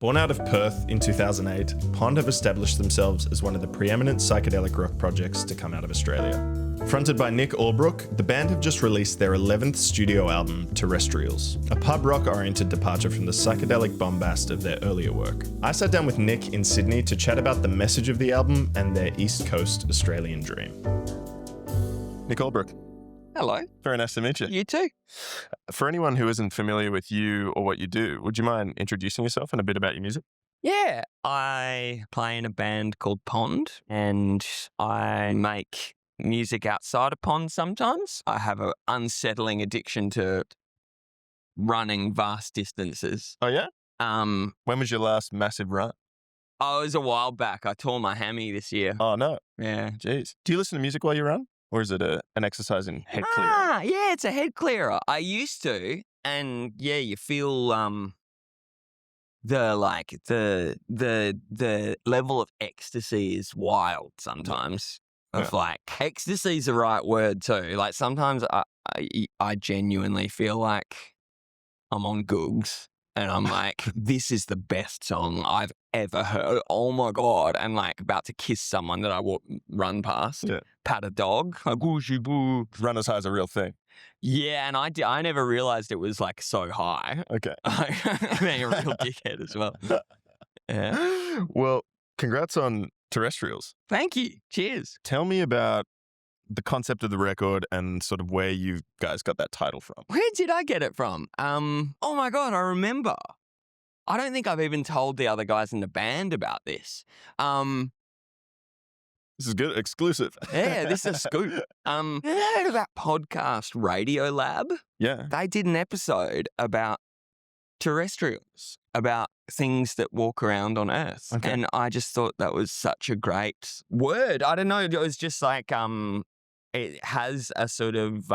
Born out of Perth in 2008, Pond have established themselves as one of the preeminent psychedelic rock projects to come out of Australia. Fronted by Nick Allbrook, the band have just released their 11th studio album, Terrestrials, a pub rock-oriented departure from the psychedelic bombast of their earlier work. I sat down with Nick in Sydney to chat about the message of the album and their East Coast Australian dream. Nick Allbrook. Hello. Very nice to meet you. You too. For anyone who isn't familiar with you or what you do, would you mind introducing yourself and a bit about your music? Yeah, I play in a band called Pond and I make music outside of Pond sometimes. I have an unsettling addiction to running vast distances. Oh, yeah? When was your last massive run? Oh, it was a while back. I tore my hammy this year. Oh, no. Yeah. Jeez. Do you listen to music while you run? Or is it an exercise in head clearer? Yeah, it's a head clearer. I used to, and yeah, you feel the level of ecstasy is wild sometimes. Ecstasy is the right word too. Like sometimes I genuinely feel like I'm on googs. And I'm like, this is the best song I've ever heard. Oh my God. And like about to kiss someone that I run past. Yeah. Pat a dog. Like, whooshy boo. Runner's high is a real thing. Yeah, and I never realized it was like so high. Okay. I'm being a real dickhead as well. Yeah. Well, congrats on Terrestrials. Thank you. Cheers. Tell me about the concept of the record and sort of where you guys got that title from. Where did I get it from? Oh my God, I remember. I don't think I've even told the other guys in the band about this. This is good. Exclusive. Yeah, this is a scoop. You heard of that podcast Radio Lab? Yeah. They did an episode about terrestrials, about things that walk around on Earth. Okay. And I just thought that was such a great word. I don't know. It was just like, it has a sort of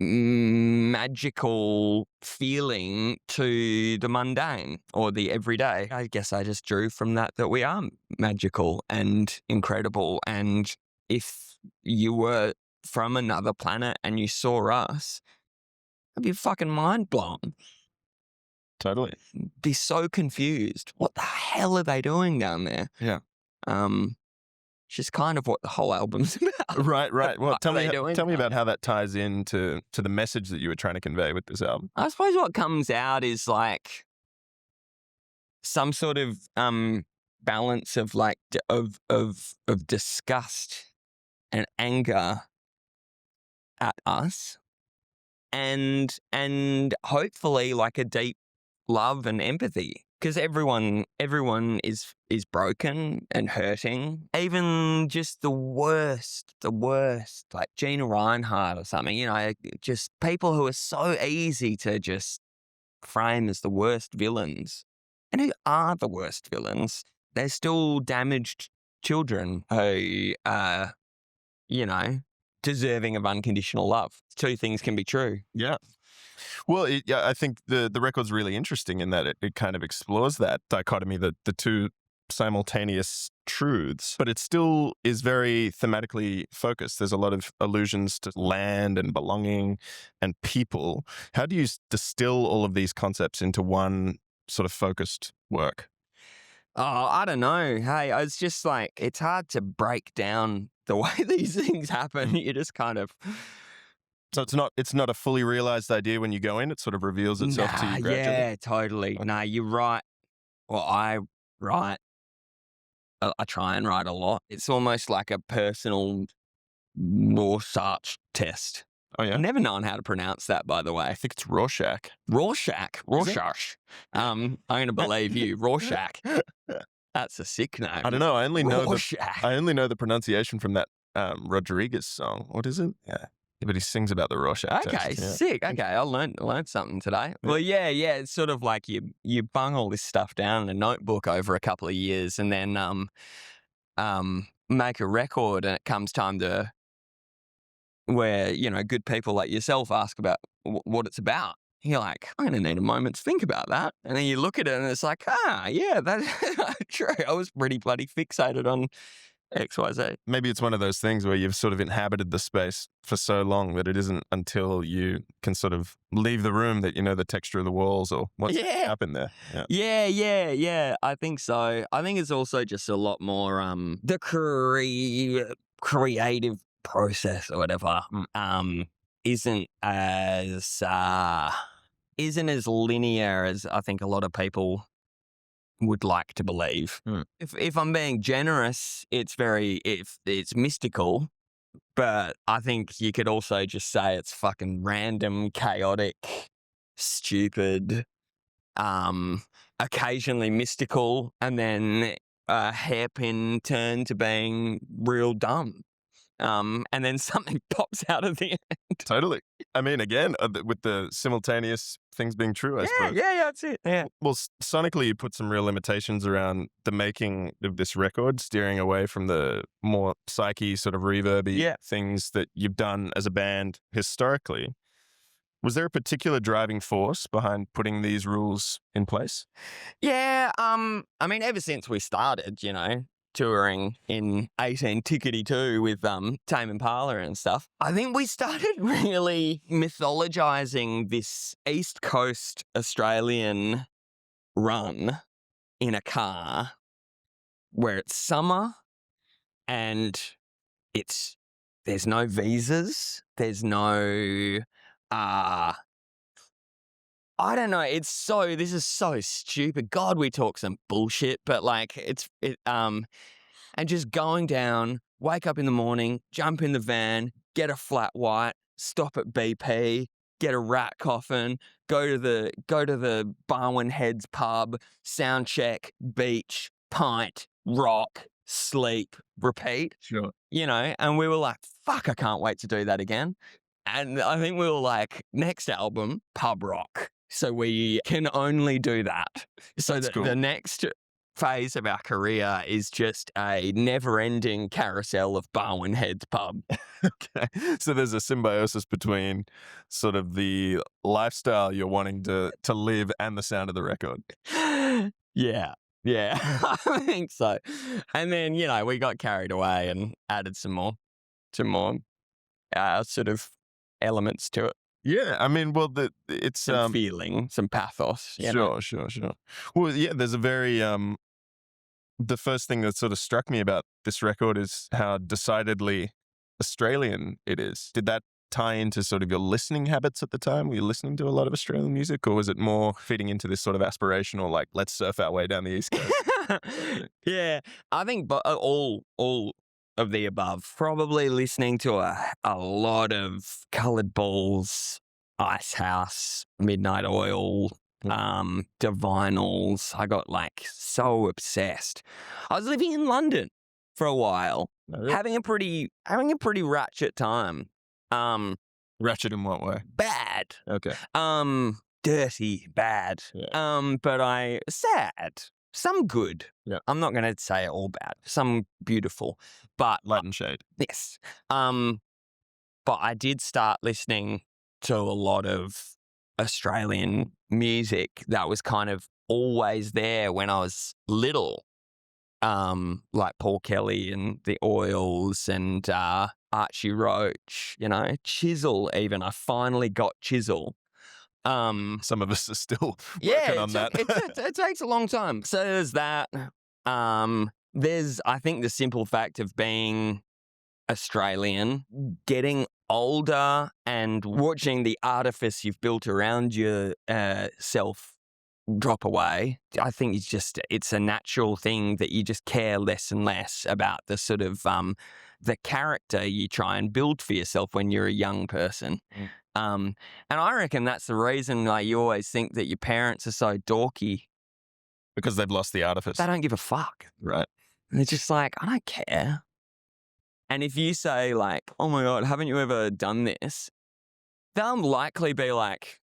magical feeling to the mundane or the everyday. I guess I just drew from that we are magical and incredible. And if you were from another planet and you saw us, I'd be fucking mind blown. Totally. Be so confused. What the hell are they doing down there? Yeah. Which is kind of what the whole album's about. Right. Well, tell me about how how that ties into the message that you were trying to convey with this album. I suppose what comes out is like some sort of balance of like of disgust and anger at us, and hopefully like a deep love and empathy. Because everyone is broken and hurting. Even just the worst, like Gina Reinhardt or something, just people who are so easy to just frame as the worst villains. And who are the worst villains? They're still damaged children who are, deserving of unconditional love. Two things can be true. Yeah. Well, I think the record's really interesting in that it kind of explores that dichotomy, the two simultaneous truths, but it still is very thematically focused. There's a lot of allusions to land and belonging and people. How do you distill all of these concepts into one sort of focused work? Oh, I don't know. Hey, it's just like, it's hard to break down the way these things happen. You just kind of... So it's not a fully realized idea when you go in. It sort of reveals itself to you gradually. Yeah, totally. Okay. No, you're right. Well, I write. I try and write a lot. It's almost like a personal Rorschach test. Oh yeah. I've never known how to pronounce that, by the way. I think it's Rorschach. Rorschach. I'm going to believe you, Rorschach. That's a sick name. I don't know. I only know Rorschach. the pronunciation from that Rodriguez song. What is it? Yeah. But he sings about the Rorschach Okay, test. Yeah. sick. Okay, I learned something today. Well, yeah. It's sort of like you bung all this stuff down in a notebook over a couple of years, and then make a record, and it comes time to where good people like yourself ask about what it's about. You're like, I'm going to need a moment to think about that, and then you look at it, and it's like, yeah, that's true. I was pretty bloody fixated on XYZ. Maybe it's one of those things where you've sort of inhabited the space for so long that it isn't until you can sort of leave the room that you know the texture of the walls or what's happened there. Yeah. I think so. I think it's also just a lot more the creative process or whatever isn't as linear as I think a lot of people would like to believe. If I'm being generous, it's mystical, but I think you could also just say it's fucking random, chaotic, stupid, occasionally mystical, and then a hairpin turn to being real dumb. And then something pops out of the end. Totally. I mean, again, with the simultaneous things being true, I suppose. Yeah, that's it. Yeah. Well, sonically, you put some real limitations around the making of this record, steering away from the more psyche sort of reverby things that you've done as a band historically. Was there a particular driving force behind putting these rules in place? Yeah, I mean, ever since we started, touring in 18-2 with Tame Impala and stuff, I think we started really mythologizing this East Coast Australian run in a car where it's summer and there's no visas, there's no I don't know. This is so stupid. God, we talk some bullshit, but and just going down, wake up in the morning, jump in the van, get a flat white, stop at BP, get a rat coffin, go to the Barwon Heads pub, sound check, beach, pint, rock, sleep, repeat. Sure. And we were like, fuck, I can't wait to do that again. And I think we were like, next album, pub rock. So we can only do that. So the next phase of our career is just a never-ending carousel of Barwon Heads pub. Okay. So there's a symbiosis between sort of the lifestyle you're wanting to live and the sound of the record. Yeah, I think so. And then, we got carried away and added some more sort of elements to it. Yeah, I mean, well, it's some feeling, some pathos. Sure. Well, yeah, there's a very the first thing that sort of struck me about this record is how decidedly Australian it is. Did that tie into sort of your listening habits at the time? Were you listening to a lot of Australian music, or was it more feeding into this sort of aspirational, like, let's surf our way down the East Coast? Yeah, I think all of the above. Probably listening to a lot of Coloured Balls, Icehouse, Midnight Oil, Divinals. I got so obsessed. I was living in London for a while, having a pretty ratchet time. Ratchet in what way? Bad. Okay. Dirty, bad. Yeah. But sad. Some good. Yeah. I'm not going to say all bad. Some beautiful. But light and shade. Yes. But I did start listening to a lot of Australian music that was kind of always there when I was little. Like Paul Kelly and the Oils and Archie Roach, Chisel even. I finally got Chisel. Some of us are still working on that. It takes a long time. So there's that. There's, I think, the simple fact of being Australian, getting older and watching the artifice you've built around yourself drop away. I think it's a natural thing that you just care less and less about the sort of the character you try and build for yourself when you're a young person. And I reckon that's the reason you always think that your parents are so dorky. Because they've lost the artifice. They don't give a fuck. Right. And they're just like, I don't care. And if you say oh my God, haven't you ever done this? They'll likely be like,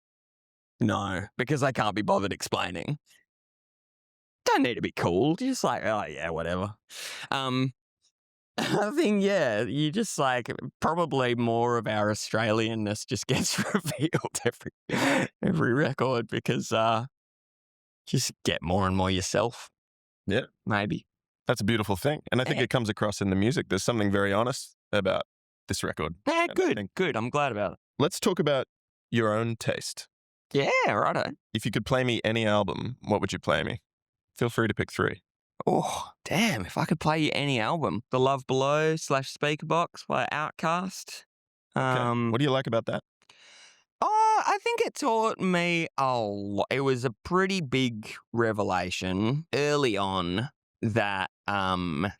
no, because they can't be bothered explaining. Don't need to be cool. You're just like, oh yeah, whatever. I think, you just probably more of our Australianness just gets revealed every record because just get more and more yourself. Yeah. Maybe. That's a beautiful thing. And I think it comes across in the music. There's something very honest about this record. Yeah, And good. I'm glad about it. Let's talk about your own taste. Yeah, righto. If you could play me any album, what would you play me? Feel free to pick 3. Oh, damn. If I could play you any album. The Love Below / Speakerbox by Outkast. Okay. What do you like about that? Oh, I think it taught me a lot. It was a pretty big revelation early on that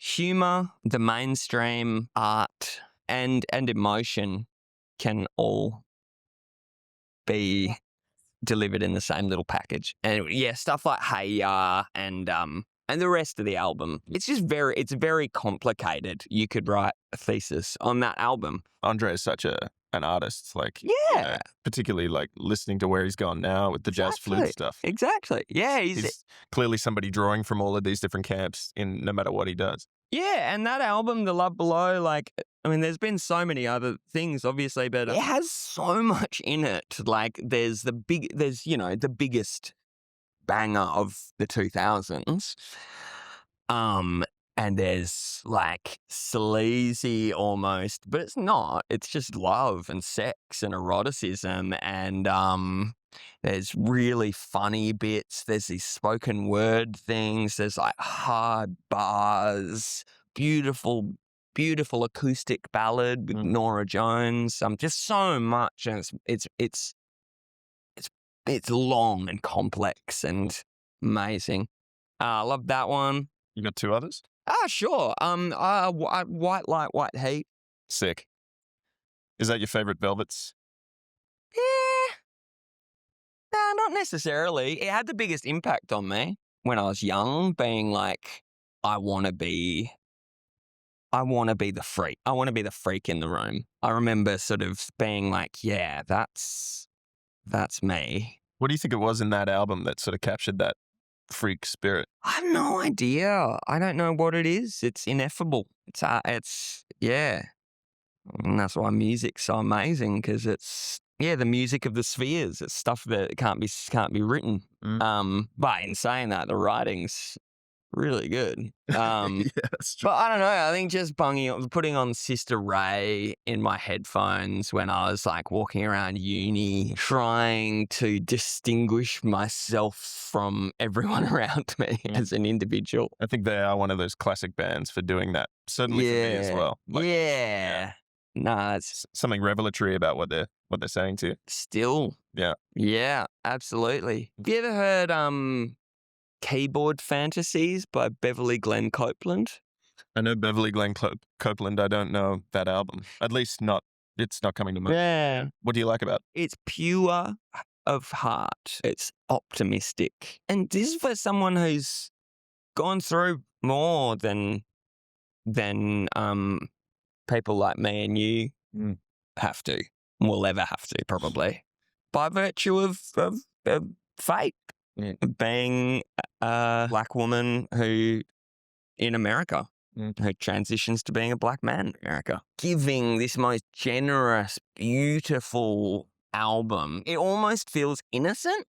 humor, the mainstream art, and emotion can all be delivered in the same little package. And yeah, stuff like Hey Ya and the rest of the album. It's just it's very complicated. You could write a thesis on that album. Andre is such an artist, like, Yeah. particularly like listening to where he's gone now with the jazz flute stuff. Exactly. Yeah, He's clearly somebody drawing from all of these different camps in no matter what he does. Yeah, and that album, The Love Below, like, I mean, there's been so many other things, obviously, but it has so much in it. Like, there's the biggest banger of the 2000s. And there's like sleazy almost, but it's not. It's just love and sex and eroticism, and there's really funny bits. There's these spoken word things. There's like hard bars, beautiful acoustic ballad with Nora Jones. Just so much, and it's long and complex and amazing. I love that one. You got 2 others? Sure. White Light, White Heat. Sick. Is that your favorite Velvets? Yeah. No, not necessarily. It had the biggest impact on me when I was young, being like, I want to be the freak. I want to be the freak in the room. I remember sort of being like, yeah, that's me. What do you think it was in that album that sort of captured that freak spirit? I have no idea. I don't know what it is. It's ineffable. It's yeah. And that's why music's so amazing, because it's the music of the spheres. It's stuff that can't be written. But in saying that, the writing's really good. Yeah, that's true. But I don't know. I think just putting on Sister Ray in my headphones when I was like walking around uni, trying to distinguish myself from everyone around me as an individual. I think they are one of those classic bands for doing that. Certainly for me as well. Like, No, it's something revelatory about what they're saying to you. Still. Yeah. Yeah, absolutely. Have you ever heard Keyboard Fantasies by Beverly Glenn Copeland? I know Beverly Glenn Copeland. I don't know that album. At least it's not coming to mind. Yeah. What do you like about it? It's pure of heart. It's optimistic. And this is for someone who's gone through more than people like me and you will ever have to, probably, by virtue of fate. Being a black woman who, in America, who transitions to being a black man in America. Giving this most generous, beautiful album. It almost feels innocent,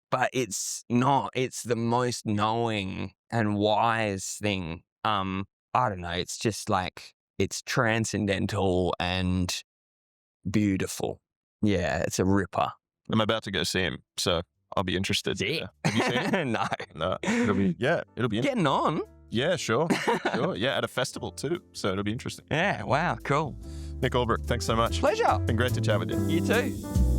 but it's not. It's the most knowing and wise thing. I don't know. It's just like, it's transcendental and beautiful. Yeah, it's a ripper. I'm about to go see him, so I'll be interested. Yeah. Have you seen it? No. It'll be Getting on. Yeah, sure. Yeah, at a festival too, so it'll be interesting. Yeah, wow, cool. Nick Allbrook, thanks so much. Pleasure. Been great to chat with you. You too.